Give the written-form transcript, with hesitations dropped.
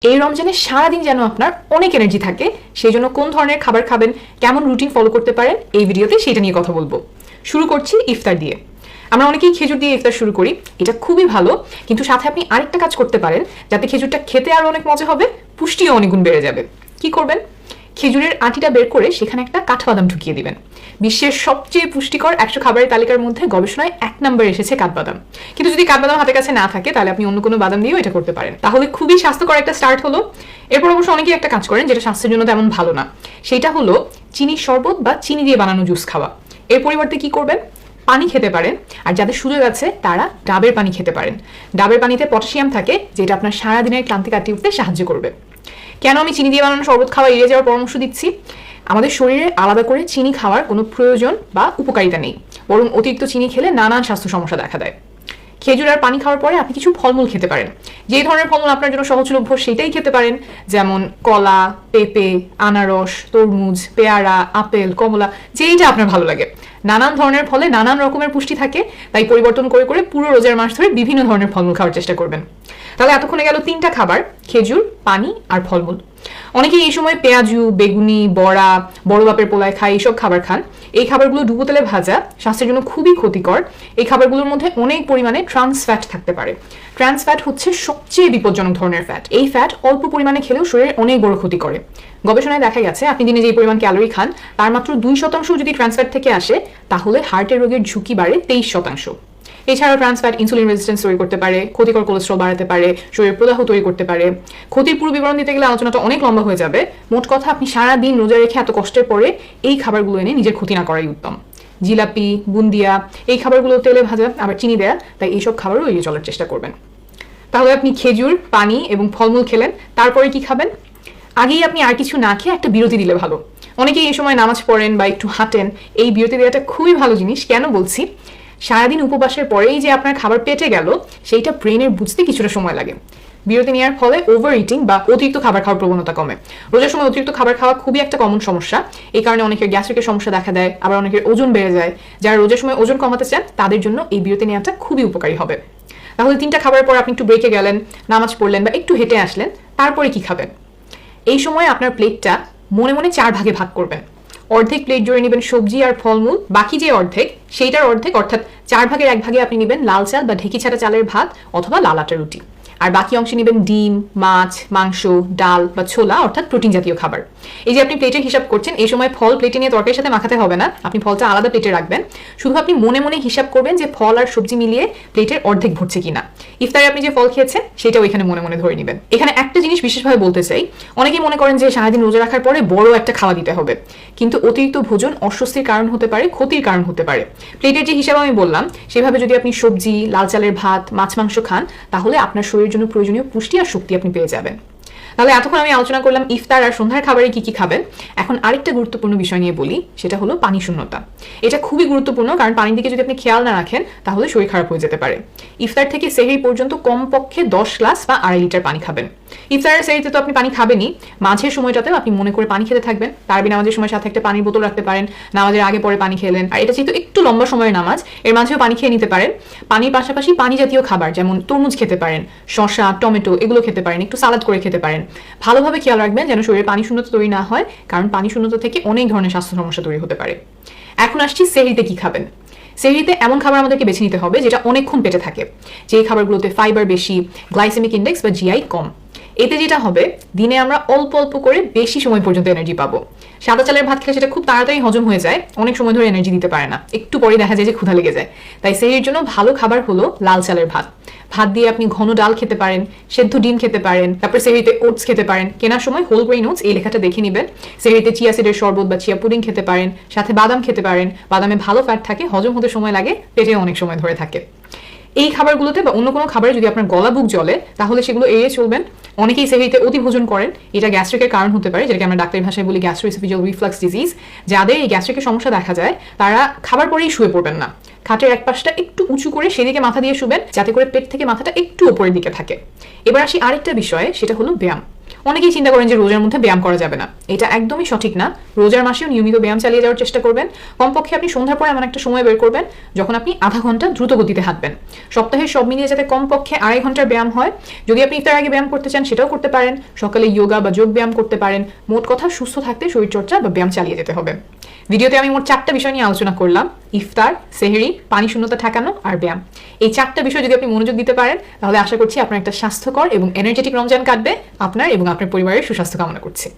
এই রমজানে সারাদিন যেন আপনার অনেক এনার্জি থাকে, সেই জন্য কোন ধরনের খাবার খাবেন, কেমন রুটিন ফলো করতে পারেন, এই ভিডিওতে সেটা নিয়ে কথা বলবো। শুরু করছি ইফতার দিয়ে। আমরা অনেকেই খেজুর দিয়ে ইফতার শুরু করি, এটা খুবই ভালো, কিন্তু সাথে আপনি আরেকটা কাজ করতে পারেন যাতে খেজুরটা খেতে আরো অনেক মজা হবে, পুষ্টিও অনেক গুণ বেড়ে যাবে। কি করবেন? খেজুরের আটিটা বের করে সেখানে একটা কাঠবাদাম ঢুকিয়ে দিবেন। বিশ্বের সবচেয়ে পুষ্টিকর 100 খাবারের তালিকার মধ্যে গবেষণায় 1 নম্বরে এসেছে কাঠবাদাম। কিন্তু যদি কাঠবাদাম হাতের কাছে না থাকে তাহলে আপনি অন্য কোনো বাদাম দিয়েও এটা করতে পারেন, তাহলে খুবই স্বাস্থ্যকর একটা স্টার্ট হলো। এরপর অবশ্য অনেকেই একটা কাজ করেন যেটা স্বাস্থ্যের জন্য তেমন ভালো না, সেটা হলো চিনির শরবত বা চিনি দিয়ে বানানো জুস খাওয়া। এর পরিবর্তে কি করবেন? পানি খেতে পারেন, আর যাদের সুযোগ আছে তারা ডাবের পানি খেতে পারেন। ডাবের পানিতে পটাশিয়াম থাকে, যেটা আপনার সারাদিনের ক্লান্তি কাটিয়ে উঠতে সাহায্য করবে। কেন আমি চিনি দিয়ে বানানো শরবত খাওয়া এড়িয়ে যাওয়ার পরামর্শ দিচ্ছি? আমাদের শরীরে আলাদা করে চিনি খাওয়ার কোনো প্রয়োজন বা উপকারিতা নেই, বরং অতিরিক্ত চিনি খেলে নানান স্বাস্থ্য সমস্যা দেখা দেয়। খেজুর আর পানি খাওয়ার পরে আপনি কিছু ফলমূল খেতে পারেন। যে ধরনের ফলমূল আপনার জন্য সহজলভ্য সেটাই খেতে পারেন, যেমন কলা, পেঁপে, আনারস, তরমুজ, পেয়ারা, আপেল, কমলা, যেইটা আপনার ভালো লাগে। নানান ধরনের ফলে নানান রকমের পুষ্টি থাকে, তাই পরিবর্তন করে করে পুরো রোজার মাস ধরে বিভিন্ন ধরনের ফলমূল খাওয়ার চেষ্টা করবেন। তাহলে এতক্ষণে গেল 3টা খাবার: খেজুর, পানি আর ফলমূল। অনেকেই এই সময় পেঁয়াজু, বেগুনি, বড়া, বড় বাপের পোলায় খায়, এইসব খাবার খান। এই খাবারগুলো ডুবো তেলে ভাজা, স্বাস্থ্যের জন্য খুবই ক্ষতিকর। এই খাবারগুলোর মধ্যে অনেক পরিমাণে ট্রান্স ফ্যাট থাকতে পারে। ট্রান্স ফ্যাট হচ্ছে সবচেয়ে বিপজ্জনক ধরনের ফ্যাট। এই ফ্যাট অল্প পরিমাণে খেলেও শরীরে অনেক বড় ক্ষতি করে। গবেষণায় দেখা গেছে আপনি দিনে যে পরিমাণ ক্যালোরি খান তার মাত্র 2% যদি ট্রান্স ফ্যাট থেকে আসে, তাহলে হার্টের রোগের ঝুঁকি বাড়ে 23%। এছাড়াও ট্রান্স ফ্যাট ইনসুলিন রেজিস্ট্যান্স তৈরি করতে পারে, ক্ষতিকর কোলেস্ট্রল বাড়াতে পারে, শরীরের প্রদাহ তৈরি করতে পারে। ক্ষতির পুরো বিবরণ দিতে গেলে আলোচনাটা অনেক লম্বা হয়ে যাবে। মোট কথা, আপনি সারাদিন রোজা রেখে এত কষ্টের পরে এই খাবারগুলো এনে নিজের ক্ষতি না করাই উত্তম। জিলাপি, বুন্দিয়া, এই খাবারগুলো তেলে ভাজা, আবার চিনি দেয়া, তাই এইসব খাবারও এড়িয়ে চলার চেষ্টা করবেন। তাহলে আপনি খেজুর, পানি এবং ফলমূল খেলেন, তারপরে কি খাবেন? আগেই আপনি আর কিছু না খেয়ে একটা বিরতি দিলে ভালো। অনেকেই এই সময় নামাজ পড়েন বা একটু হাঁটেন, এই বিরতি দেওয়াটা খুবই ভালো জিনিস। কেন বলছি? সারাদিন উপবাসের পরেই যে আপনার খাবার পেটে গেল, সেইটা ব্রেনের বুঝতে কিছুটা সময় লাগে। বিরতি নেওয়ার ফলে ওভার ইটিং বা অতিরিক্ত খাবার খাওয়ার প্রবণতা কমে। রোজার সময় অতিরিক্ত খাবার খাওয়া খুবই একটা কমন সমস্যা। এই কারণে অনেকের গ্যাস্ট্রিকের সমস্যা দেখা দেয়, আবার অনেকের ওজন বেড়ে যায়। যারা রোজার সময় ওজন কমাতে চান তাদের জন্য এই বিরতি নেওয়াটা খুবই উপকারী হবে। তাহলে 3টা খাবারের পর আপনি একটু ব্রেকে গেলেন, নামাজ পড়লেন বা একটু হেঁটে আসলেন, তারপরে কি খাবেন? এই সময় আপনার প্লেটটা মনে মনে 4 ভাগে ভাগ করবেন। অর্ধেক প্লেট জুড়ে নেবেন সবজি আর ফলমূল, বাকি যে অর্ধেক সেইটার অর্ধেক অর্থাৎ 4 ভাগের 1 ভাগে আপনি নেবেন লাল চাল বা ঢেকি ছাড়া চালের ভাত অথবা লাল আটার রুটি, আর বাকি অংশে নেবেন ডিম, মাছ, মাংস, ডাল বা ছোলা অর্থাৎ প্রোটিন জাতীয় খাবার। এই যে আপনি প্লেটের হিসাব করছেন, এই সময় ফল প্লেটে নিয়ে তরকারির সাথে মাখাতে হবে না, আপনি ফলটা আলাদা প্লেটে রাখবেন। শুধু আপনি মনে মনে হিসাব করবেন যে ফল আর সবজি মিলিয়ে প্লেটের অর্ধেক ভরছে কিনা। ইফতারে আপনি যে ফল খেয়েছেন সেটাও এখানে মনে মনে ধরে নেবেন। এখানে একটা জিনিস বিশেষভাবে বলতে চাই, অনেকেই মনে করেন যে সারাদিন রোজা রাখার পরে বড় একটা খাওয়া দিতে হবে, কিন্তু অতিরিক্ত ভোজন অস্বস্তির কারণ হতে পারে, ক্ষতির কারণ হতে পারে। প্লেটের যে হিসাব আমি বললাম সেভাবে যদি আপনি সবজি, লাল চালের ভাত, মাছ, মাংস খান, তাহলে আপনার শরীরের জন্য প্রয়োজনীয় পুষ্টি আর শক্তি আপনি পেয়ে যাবেন। তাহলে এতক্ষণ আমি আলোচনা করলাম ইফতার আর সন্ধ্যার খাবারে কি কি খাবেন। এখন আরেকটা গুরুত্বপূর্ণ বিষয় নিয়ে বলি, সেটা হলো পানি শূন্যতা। এটা খুবই গুরুত্বপূর্ণ, কারণ পানির দিকে যদি আপনি খেয়াল না রাখেন তাহলে শরীর খারাপ হয়ে যেতে পারে। ইফতার থেকে সেহরি পর্যন্ত কমপক্ষে 10 গ্লাস বা 2.5 লিটার পানি খাবেন। ইফতারের সেহরিতে তো আপনি পানি খাবেনই, মাঝের সময়টাতেও আপনি মনে করে পানি খেতে থাকবেন। তারাবি নামাজের সময় সাথে একটা পানির বোতল রাখতে পারেন, নামাজের আগে পরে পানি খেলেন। আর এটা যেহেতু একটু লম্বা সময়ের নামাজ, এর মাঝেও পানি খেয়ে নিতে পারেন। পানির পাশাপাশি পানি জাতীয় খাবার যেমন তরমুজ খেতে পারেন, শসা, টমেটো এগুলো খেতে পারেন, একটু সালাদ করে খেতে পারেন। ভালোভাবে খেয়াল রাখবেন যেন শরীরে পানি শূন্যতা তৈরি না হয়, কারণ পানি শূন্যতা থেকে অনেক ধরনের স্বাস্থ্য সমস্যা তৈরি হতে পারে। এখন আসছি সেহরিতে কি খাবেন। সেহরিতে এমন খাবার আমাদেরকে বেছে নিতে হবে যেটা অনেকক্ষণ পেটে থাকে, যে খাবারগুলোতে ফাইবার বেশি, গ্লাইসেমিক ইন্ডেক্স বা জিআই কম। এতে যেটা হবে, দিনে আমরা অল্প অল্প করে বেশি সময় পর্যন্ত এনার্জি পাবো। সাদা চালের ভাত খেলে সেটা খুব তাড়াতাড়ি হজম হয়ে যায়, অনেক সময় ধরে এনার্জি দিতে পারে না, একটু পরে দেখা যায় যে ক্ষুধা লেগে যায়। তাই সেহরির জন্য ভালো খাবার হলো লাল চালের ভাত। ভাত দিয়ে আপনি ঘন ডাল খেতে পারেন, সেদ্ধ ডিম খেতে পারেন, তারপর সেহরিতে ওটস খেতে পারেন। কেনার সময় হোল গ্রেইন ওটস এই লেখাটা দেখে নেবেন। সেহরিতে চিয়া সিডের শরবত বা চিয়া পুডিং খেতে পারেন, সাথে বাদাম খেতে পারেন। বাদামে ভালো ফ্যাট থাকে, হজম হতে সময় লাগে, পেটে অনেক সময় ধরে থাকে। এই খাবারগুলোতে বা অন্য কোনো খাবারে যদি আপনার গলা বুক জ্বলে তাহলে সেগুলো এড়িয়ে চলবেন। অনেকেই সেহরিতে অতি ভোজন করেন, এটা গ্যাস্ট্রিকের কারণ হতে পারে, যেটাকে আমরা ডাক্তারি ভাষায় বলি গ্যাস্ট্রোএসোফেজিয়াল রিফ্লাক্স ডিজিজ। যাদের এই গ্যাস্ট্রিকের সমস্যা দেখা যায় তারা খাবার পরেই শুয়ে পড়বেন না, খাটের এক পাশটা একটু উঁচু করে সেদিকে মাথা দিয়ে শুবেন, যাতে করে পেট থেকে মাথাটা একটু উপরের দিকে থাকে। এবার আসি আরেকটা বিষয়ে, সেটা হলো ব্যায়াম। অনেকেই চিন্তা করেন যে রোজার মধ্যে ব্যায়াম করা যাবে না, এটা একদমই সঠিক না। রোজার মাসেও নিয়মিত ব্যায়াম চালিয়ে যাওয়ার চেষ্টা করবেন। কমপক্ষে আপনি সন্ধ্যার পরে এমন একটা সময় বের করবেন যখন আপনি আধা ঘন্টা দ্রুত গতিতে হাঁটবেন। সপ্তাহে সব মিলিয়ে যাতে কমপক্ষে 2.5 ঘন্টার ব্যায়াম হয়। যদি আপনি ইফতার আগে ব্যায়াম করতে চান সেটাও করতে পারেন, সকালে যোগা বা যোগ ব্যায়াম করতে পারেন। মোট কথা সুস্থ থাকতে শরীরচর্চা বা ব্যায়াম চালিয়ে যেতে হবে। ভিডিওতে আমি মোট 4টা বিষয় নিয়ে আলোচনা করলাম: ইফতার, সেহরি, পানি শূন্যতা ঠেকানো আর ব্যায়াম। এই 4টা বিষয় যদি আপনি মনোযোগ দিতে পারেন তাহলে আশা করছি আপনার একটা স্বাস্থ্যকর এবং এনার্জেটিক রমজান কাটবে। আপনার এবং আপনার পরিবারের সুস্বাস্থ্য কামনা করছি।